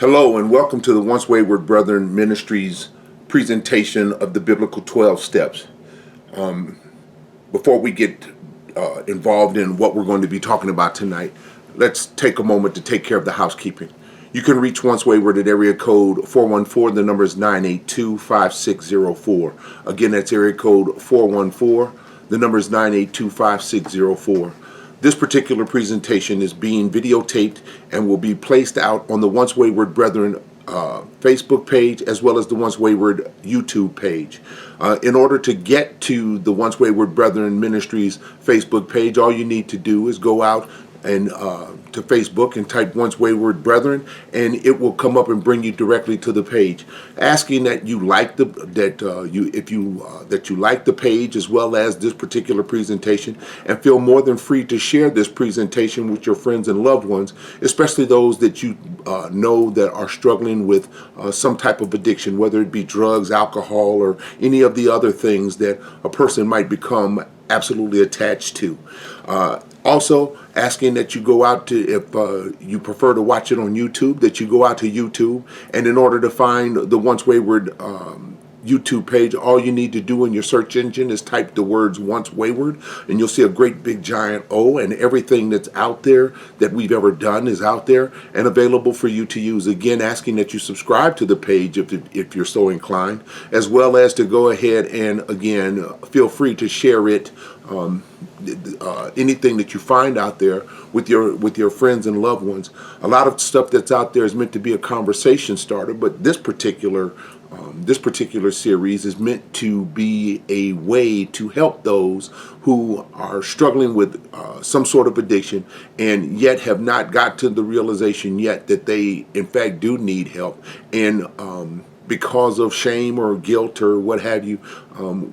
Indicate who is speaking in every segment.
Speaker 1: Hello and welcome to the Once Wayward Brethren Ministries presentation of the Biblical 12 Steps. Before we get involved in what we're going to be talking about tonight, let's take a moment to take care of the housekeeping. You can reach Once Wayward at area code 414. The number is 982-5604. Again, that's area code 414. The number is 982-5604. This particular presentation is being videotaped and will be placed out on the Once Wayward Brethren Facebook page as well as the Once Wayward YouTube page. In order to get to the Once Wayward Brethren Ministries Facebook page, all you need to do is go out and to Facebook and type Once Wayward Brethren, and it will come up and bring you directly to the page. Asking that you like you like the page as well as this particular presentation, and feel more than free to share this presentation with your friends and loved ones, especially those that you know that are struggling with some type of addiction, whether it be drugs, alcohol, or any of the other things that a person might become absolutely attached to. Also, asking that you go out to, if you prefer to watch it on YouTube, that you go out to YouTube, and in order to find the Once Wayward YouTube page, all you need to do in your search engine is type the words Once Wayward, and you'll see a great big giant O, and everything that's out there that we've ever done is out there and available for you to use. Again, asking that you subscribe to the page if you're so inclined, as well as to go ahead and, again, feel free to share it, anything that you find out there with your friends and loved ones. A lot of stuff that's out there is meant to be a conversation starter, but this particular series is meant to be a way to help those who are struggling with some sort of addiction and yet have not got to the realization yet that they in fact do need help, and because of shame or guilt or what have you,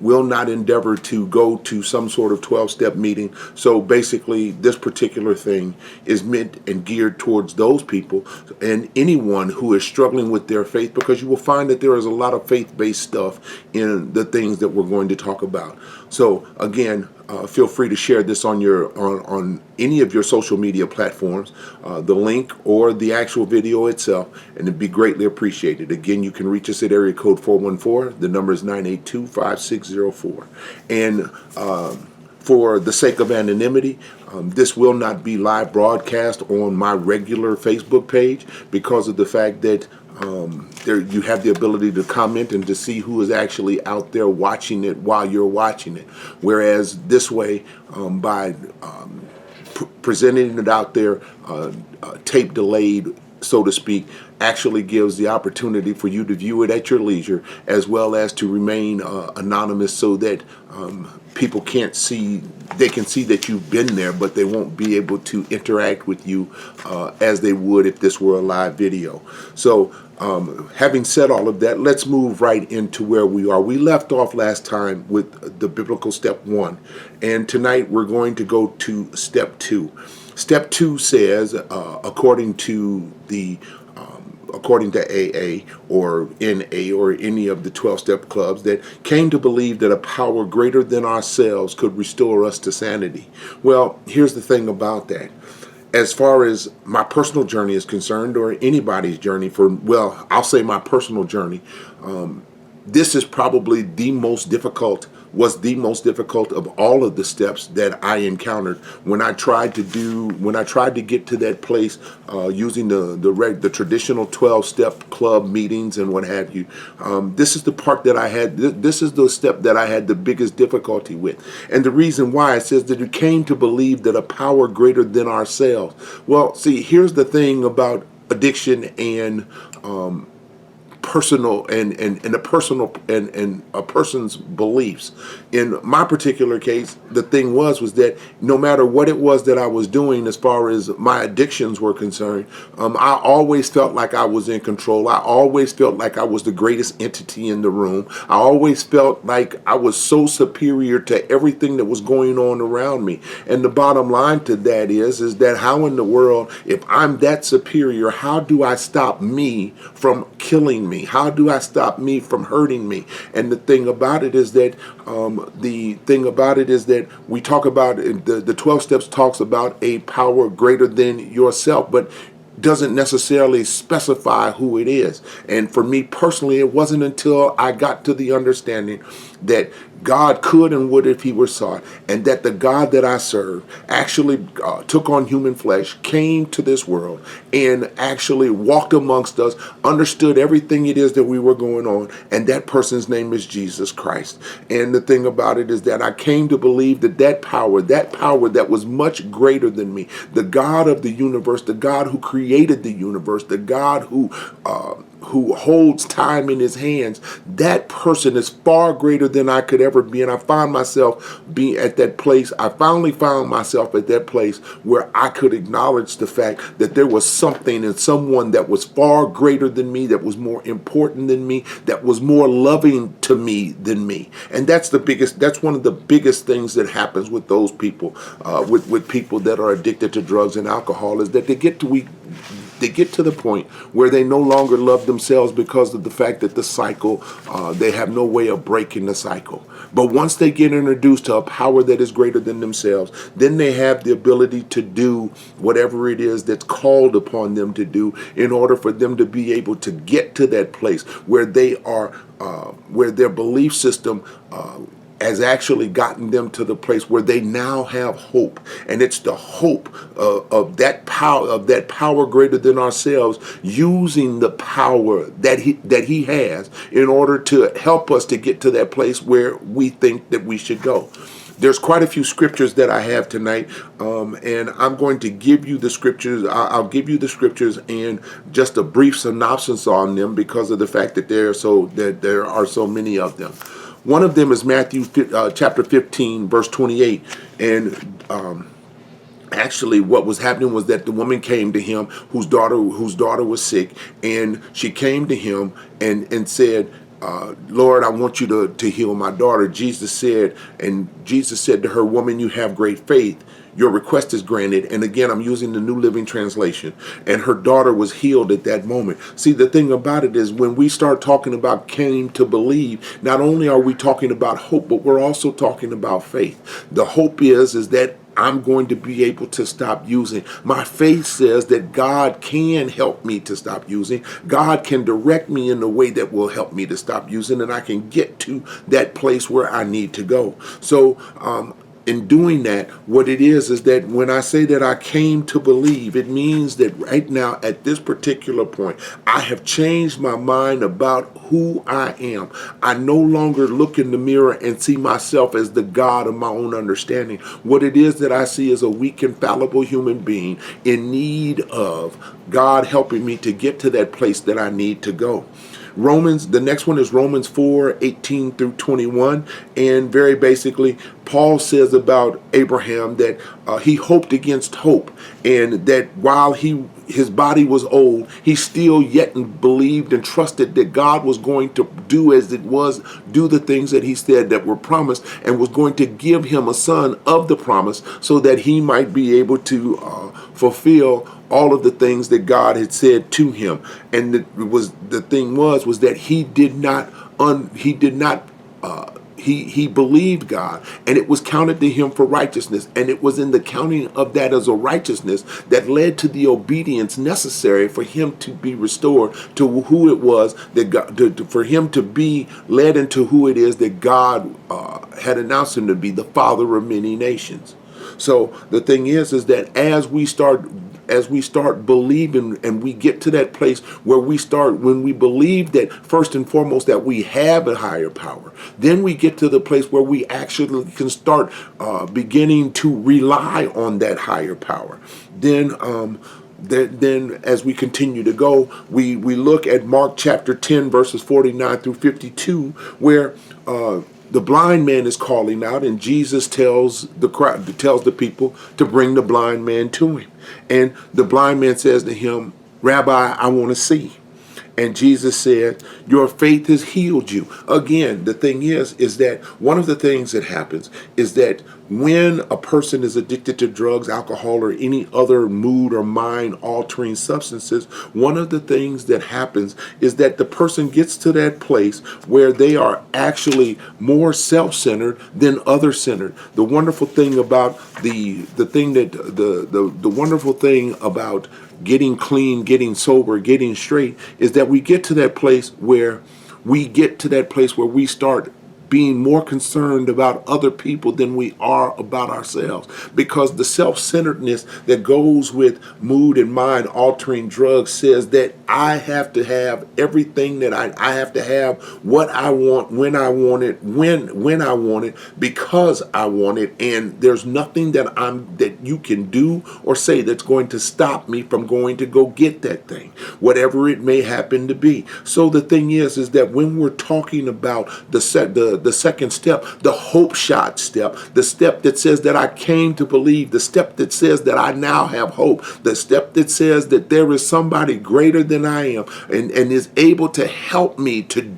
Speaker 1: will not endeavor to go to some sort of 12-step meeting. So basically, this particular thing is meant and geared towards those people and anyone who is struggling with their faith, because you will find that there is a lot of faith-based stuff in the things that we're going to talk about. So again, feel free to share this on any of your social media platforms, the link or the actual video itself, and it'd be greatly appreciated. Again, you can reach us at area code 414. The number is 982-5604. And for the sake of anonymity, this will not be live broadcast on my regular Facebook page because of the fact that you have the ability to comment and to see who is actually out there watching it while you're watching it. Whereas this way, by presenting it out there, tape delayed, so to speak, actually gives the opportunity for you to view it at your leisure, as well as to remain anonymous, so that people can't see. They can see that you've been there, but they won't be able to interact with you as they would if this were a live video. So having said all of that, let's move right into where we are. We left off last time with the biblical step 1, and tonight we're going to go to step 2. Step 2 says, according to AA or NA or any of the 12-step clubs, that came to believe that a power greater than ourselves could restore us to sanity. Well, here's the thing about that. As far as my personal journey is concerned, or anybody's journey, I'll say my personal journey, this is probably was the most difficult of all of the steps that I encountered when I tried to get to that place using the traditional 12-step club meetings and what have you. This is the part that I had. This is the step that I had the biggest difficulty with, and the reason why, it says that it came to believe that a power greater than ourselves. Well, see, here's the thing about addiction and personal and a person's beliefs. In my particular case, the thing was that no matter what it was that I was doing as far as my addictions were concerned, I always felt like I was in control. I always felt like I was the greatest entity in the room. I always felt like I was so superior to everything that was going on around me. And the bottom line to that is that how in the world, if I'm that superior, how do I stop me from killing me? How do I stop me from hurting me? And the thing about it is that we talk about the 12 steps talks about a power greater than yourself, but doesn't necessarily specify who it is. And for me personally, it wasn't until I got to the understanding that God could and would if he were sought, and that the God that I serve actually took on human flesh, came to this world, and actually walked amongst us, understood everything it is that we were going on, and that person's name is Jesus Christ. And the thing about it is that I came to believe that that power that was much greater than me, the God of the universe, the God who created the universe, the God who holds time in his hands, that person is far greater than I could ever be. And I found myself being at that place. I finally found myself at that place where I could acknowledge the fact that there was something and someone that was far greater than me, that was more important than me, that was more loving to me than me. And that's one of the biggest things that happens with those people, with people that are addicted to drugs and alcohol, is that they get to the point where they no longer love themselves because of the fact that the cycle, they have no way of breaking the cycle. But once they get introduced to a power that is greater than themselves, then they have the ability to do whatever it is that's called upon them to do in order for them to be able to get to that place where they are, where their belief system has actually gotten them to the place where they now have hope. And it's the hope of that power greater than ourselves, using the power that he has in order to help us to get to that place where we think that we should go. There's quite a few scriptures that I have tonight, and I'm going to give you the scriptures. I'll give you the scriptures and just a brief synopsis on them because of the fact that there are so many of them. One of them is Matthew chapter 15, verse 28. And actually what was happening was that the woman came to him whose daughter was sick, and she came to him and said, Lord, I want you to heal my daughter. Jesus said to her, woman, you have great faith. Your request is granted. And again, I'm using the New Living Translation. And her daughter was healed at that moment. See, the thing about it is when we start talking about came to believe, not only are we talking about hope, but we're also talking about faith. The hope is that I'm going to be able to stop using. My faith says that God can help me to stop using. God can direct me in a way that will help me to stop using, and I can get to that place where I need to go. So, in doing that, what it is that when I say that I came to believe, it means that right now at this particular point, I have changed my mind about who I am. I no longer look in the mirror and see myself as the God of my own understanding. What it is that I see is a weak and fallible human being in need of God helping me to get to that place that I need to go. The next one is Romans 4:18 through 21. And very basically, Paul says about Abraham that he hoped against hope, and that while his body was old, he still yet believed and trusted that God was going to do the things that he said that were promised, and was going to give him a son of the promise so that he might be able to fulfill all of the things that God had said to him. And the thing was that he believed God, and it was counted to him for righteousness. And it was in the counting of that as a righteousness that led to the obedience necessary for him to be restored to who it was that God, for him to be led into who it is that God had announced him to be, the father of many nations. So the thing is that as we start believing, and we get to that place where when we believe that first and foremost that we have a higher power, then we get to the place where we actually can start beginning to rely on that higher power. Then as we continue to go, we look at Mark chapter 10, verses 49 through 52, where the blind man is calling out, and Jesus tells the people to bring the blind man to him. And the blind man says to him, Rabbi, I want to see. And Jesus said, your faith has healed you. Again, the thing is that one of the things that happens is that when a person is addicted to drugs, alcohol, or any other mood or mind altering substances, one of the things that happens is that the person gets to that place where they are actually more self-centered than other-centered. The wonderful thing about the wonderful thing about getting clean, getting sober, getting straight, is that we get to that place where we start being more concerned about other people than we are about ourselves. Because the self-centeredness that goes with mood and mind altering drugs says that I have to have everything that I have to have what I want, when I want it, when I want it, because I want it, and there's nothing that you can do or say that's going to stop me from going to go get that thing, whatever it may happen to be. So the thing is that when we're talking about the second step, the hope shot step, the step that says that I came to believe, the step that says that I now have hope, the step that says that there is somebody greater than I am and is able to help me to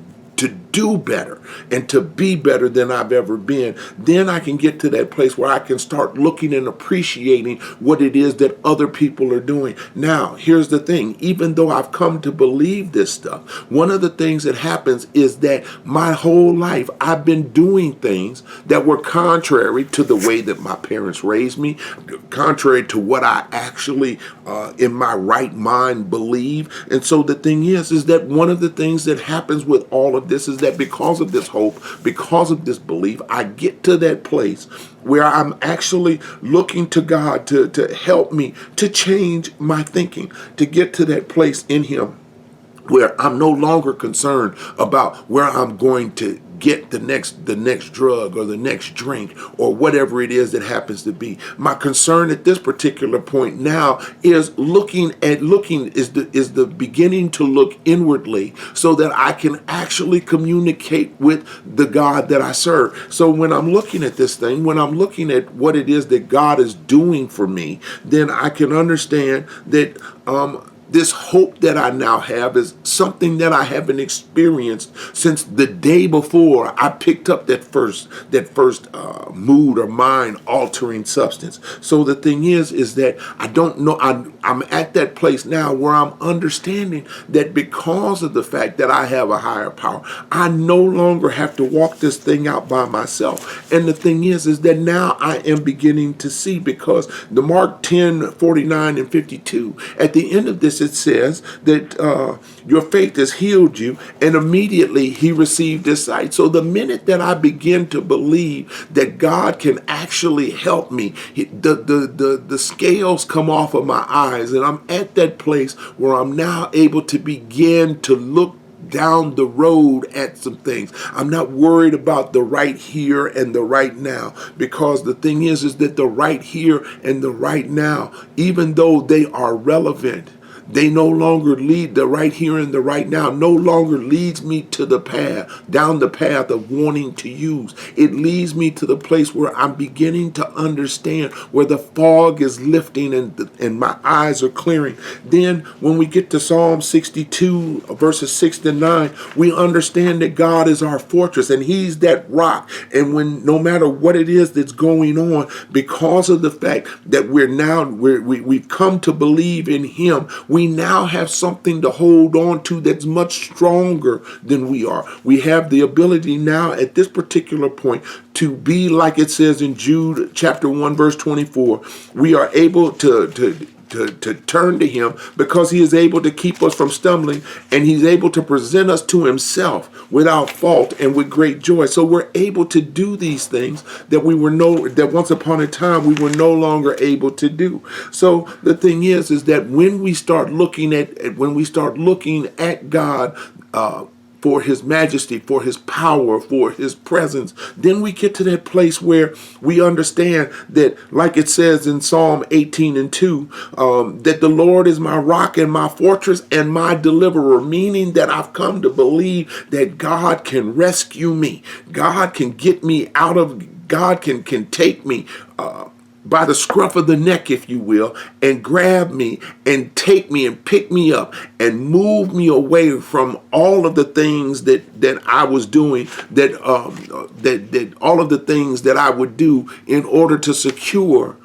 Speaker 1: do better and to be better than I've ever been, then I can get to that place where I can start looking and appreciating what it is that other people are doing. Now, here's the thing. Even though I've come to believe this stuff, one of the things that happens is that my whole life I've been doing things that were contrary to the way that my parents raised me, contrary to what I actually in my right mind believe. And so the thing is that one of the things that happens with all of this is that because of this hope, because of this belief, I get to that place where I'm actually looking to God to help me to change my thinking, to get to that place in Him where I'm no longer concerned about where I'm going to get the next drug or the next drink or whatever it is that happens to be. My concern at this particular point now is is the beginning to look inwardly so that I can actually communicate with the God that I serve. So when I'm looking at this thing, when I'm looking at what it is that God is doing for me, then I can understand that this hope that I now have is something that I haven't experienced since the day before I picked up that first mood or mind altering substance. So the thing is that I don't know. I'm at that place now where I'm understanding that because of the fact that I have a higher power, I no longer have to walk this thing out by myself. And the thing is that now I am beginning to see, because the Mark 10:49 and 52 at the end of this, it says that your faith has healed you, and immediately he received his sight. So the minute that I begin to believe that God can actually help me, the scales come off of my eyes, and I'm at that place where I'm now able to begin to look down the road at some things. I'm not worried about the right here and the right now, because the thing is that the right here and the right now, even though they are relevant, they no longer lead, the right here and the right now no longer leads me to the path, down the path of wanting to use. It leads me to the place where I'm beginning to understand, where the fog is lifting and my eyes are clearing. Then when we get to Psalm 62 verses 6 to 9, we understand that God is our fortress and He's that rock. And when no matter what it is that's going on, because of the fact that we've come to believe in Him, we now have something to hold on to that's much stronger than we are. We have the ability now at this particular point to be, like it says in Jude chapter 1 verse 24, we are able to turn to Him, because He is able to keep us from stumbling, and He's able to present us to Himself without fault and with great joy. So we're able to do these things that that once upon a time we were no longer able to do. So the thing is that when we start looking at God, for His majesty, for His power, for His presence, then we get to that place where we understand that, like it says in Psalm 18 and 2, that the Lord is my rock and my fortress and my deliverer, meaning that I've come to believe that God can rescue me. God can get me God can take me by the scruff of the neck, if you will, and grab me and take me and pick me up and move me away from all of the things that I was doing, that all of the things that I would do in order to secure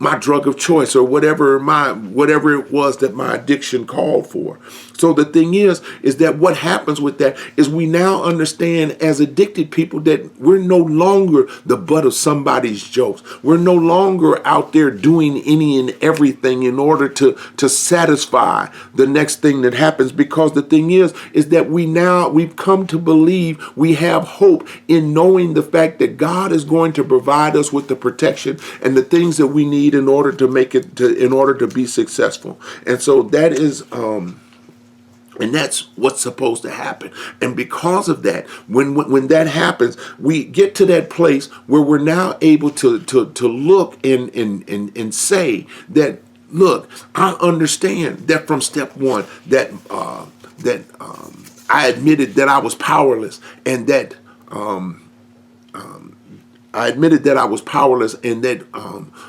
Speaker 1: my drug of choice, or whatever it was that my addiction called for. So the thing is that what happens with that is we now understand as addicted people that we're no longer the butt of somebody's jokes. We're no longer out there doing any and everything in order to satisfy the next thing that happens, because the thing is that we've come to believe, we have hope in knowing the fact that God is going to provide us with the protection and the things that we need in order to in order to be successful. And so that is and that's what's supposed to happen. And because of that, when that happens, we get to that place where we're now able to look and say that, look, I understand that from step one that I admitted that I was powerless, and that I admitted that I was powerless, and that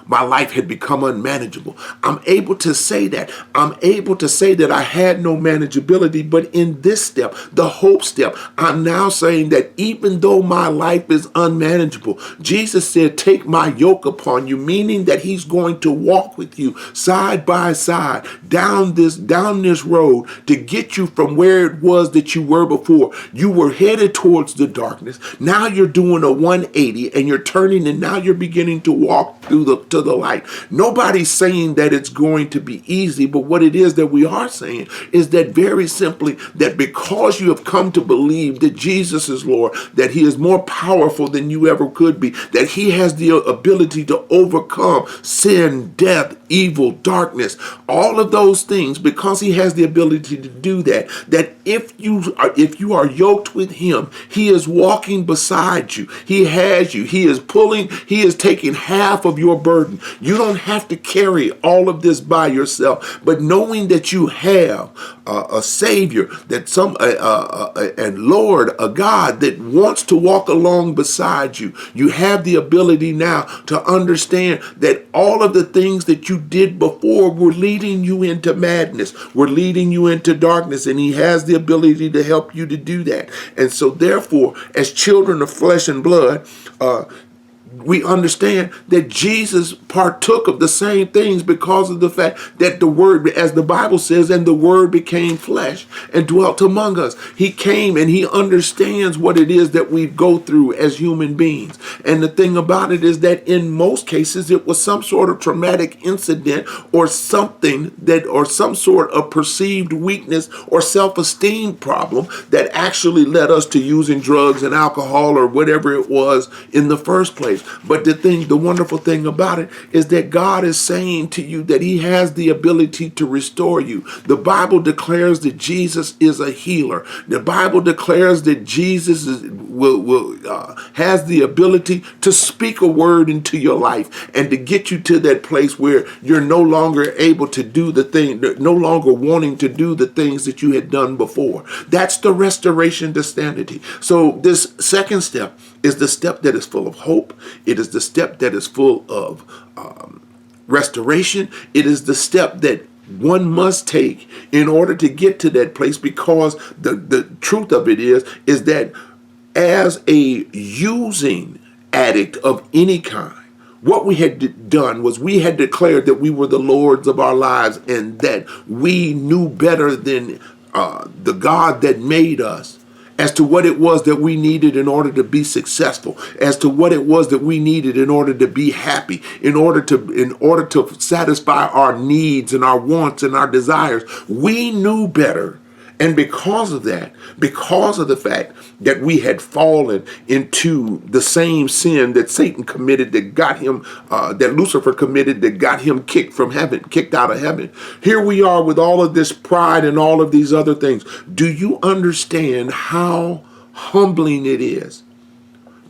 Speaker 1: my life had become unmanageable. I'm able to say that. I'm able to say that I had no manageability. But in this step, the hope step, I'm now saying that even though my life is unmanageable, Jesus said, take my yoke upon you, meaning that he's going to walk with you side by side down this road to get you from where it was that you were before. You were headed towards the darkness. Now you're doing a 180 and you're turning, and now you're beginning to walk to the light. Nobody's saying that it's going to be easy, but what it is that we are saying is that very simply, that because you have come to believe that Jesus is Lord, that he is more powerful than you ever could be, that he has the ability to overcome sin, death, evil, darkness, all of those things, because he has the ability to do that, that if you are yoked with him, he is walking beside you. He has you. He is taking half of your burden. You don't have to carry all of this by yourself, but knowing that you have a Savior, that and Lord, a God that wants to walk along beside you, you have the ability now to understand that all of the things that you did before were leading you into madness, were leading you into darkness, and he has the ability to help you to do that. And so therefore, as children of flesh and blood, we understand that Jesus partook of the same things because of the fact that the Word, as the Bible says, and the Word became flesh and dwelt among us. He came and he understands what it is that we go through as human beings. And the thing about it is that in most cases, it was some sort of traumatic incident or something or some sort of perceived weakness or self-esteem problem that actually led us to using drugs and alcohol or whatever it was in the first place. But the wonderful thing about it is that God is saying to you that he has the ability to restore you. The Bible declares that Jesus is a healer. The Bible declares that Jesus has the ability to speak a word into your life and to get you to that place where you're no longer able to do the thing, no longer wanting to do the things that you had done before. That's the restoration to sanity. So this second step is the step that is full of hope. It is the step that is full of restoration. It is the step that one must take in order to get to that place, because the truth of it is that as a using addict of any kind, what we had done was we had declared that we were the lords of our lives and that we knew better than the God that made us as to what it was that we needed in order to be successful, as to what it was that we needed in order to be happy, in order to satisfy our needs and our wants and our desires. We knew better. And because of that, because of the fact that we had fallen into the same sin that Satan committed, that got him, that Lucifer committed, that got him kicked out of heaven. Here we are with all of this pride and all of these other things. Do you understand how humbling it is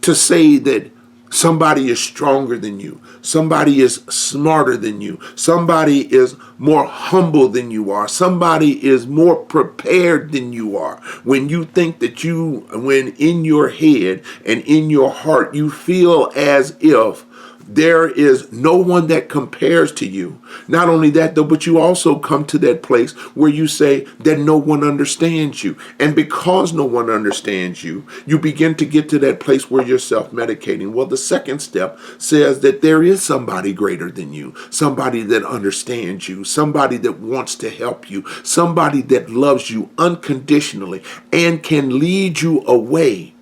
Speaker 1: to say that somebody is stronger than you, somebody is smarter than you, somebody is more humble than you are, somebody is more prepared than you are, when you think that when in your head and in your heart you feel as if There is no one that compares to you. Not only that, though, but you also come to that place where you say that no one understands you. And because no one understands you, you begin to get to that place where you're self-medicating. Well, the second step says that there is somebody greater than you, somebody that understands you, somebody that wants to help you, somebody that loves you unconditionally and can lead you away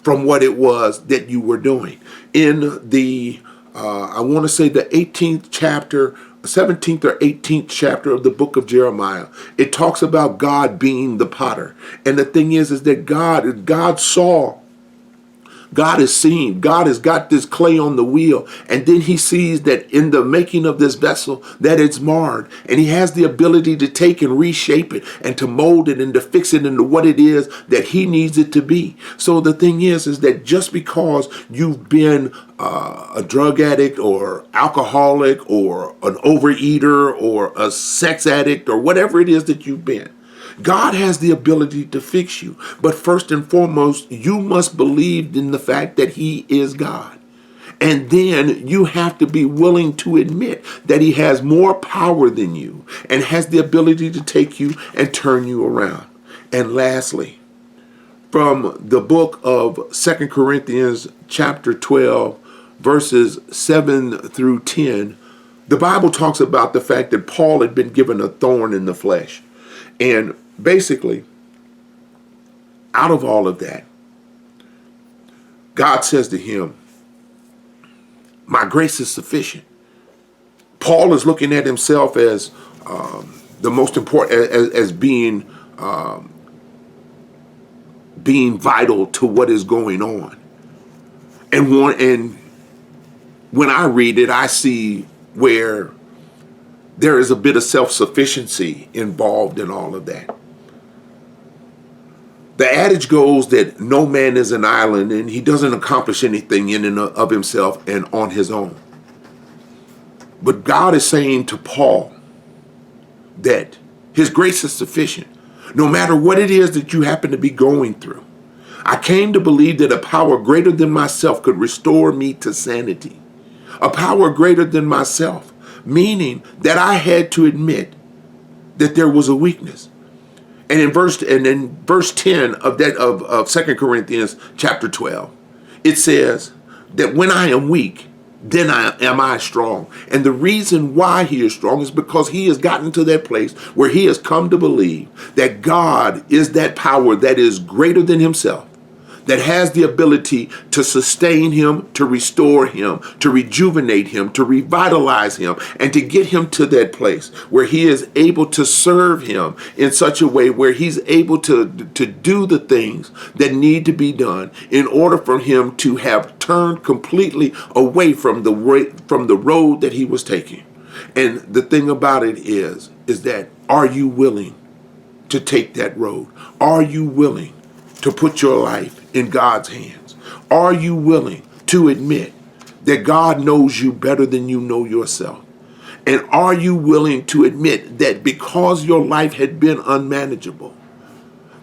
Speaker 1: from what it was that you were doing. In the, I want to say the 18th chapter, 17th or 18th chapter of the book of Jeremiah, it talks about God being the potter. And the thing is that God saw, God is seeing, God has got this clay on the wheel, and then he sees that in the making of this vessel that it's marred, and he has the ability to take and reshape it and to mold it and to fix it into what it is that he needs it to be. So the thing is that just because you've been a drug addict or alcoholic or an overeater or a sex addict or whatever it is that you've been, God has the ability to fix you. But first and foremost, you must believe in the fact that he is God. And then you have to be willing to admit that he has more power than you and has the ability to take you and turn you around. And lastly, from the book of 2 Corinthians chapter 12, verses 7 through 10, the Bible talks about the fact that Paul had been given a thorn in the flesh. And basically, out of all of that, God says to him, my grace is sufficient. Paul is looking at himself as the most important, as being vital to what is going on. And when I read it, I see where there is a bit of self-sufficiency involved in all of that. The adage goes that no man is an island and he doesn't accomplish anything in and of himself and on his own. But God is saying to Paul that his grace is sufficient, no matter what it is that you happen to be going through. I came to believe that a power greater than myself could restore me to sanity. A power greater than myself, meaning that I had to admit that there was a weakness. And in verse 10 of 2 Corinthians chapter 12, it says that when I am weak, then am I strong. And the reason why he is strong is because he has gotten to that place where he has come to believe that God is that power that is greater than himself, that has the ability to sustain him, to restore him, to rejuvenate him, to revitalize him, and to get him to that place where he is able to serve him in such a way where he's able to do the things that need to be done in order for him to have turned completely away from the road that he was taking. And the thing about it is that, are you willing to take that road? Are you willing to put your life in God's hands? Are you willing to admit that God knows you better than you know yourself? And are you willing to admit that because your life had been unmanageable,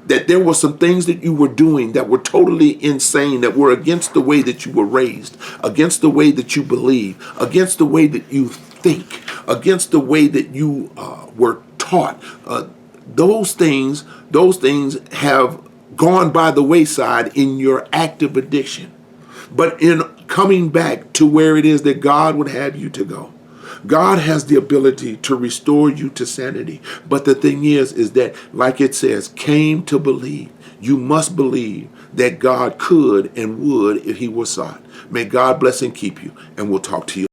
Speaker 1: that there were some things that you were doing that were totally insane, that were against the way that you were raised, against the way that you believe, against the way that you think, against the way that you were taught? Those things have gone by the wayside in your active addiction. But in coming back to where it is that God would have you to go, God has the ability to restore you to sanity. But the thing is that, like it says, came to believe. You must believe that God could and would if he was sought. May God bless and keep you, and we'll talk to you.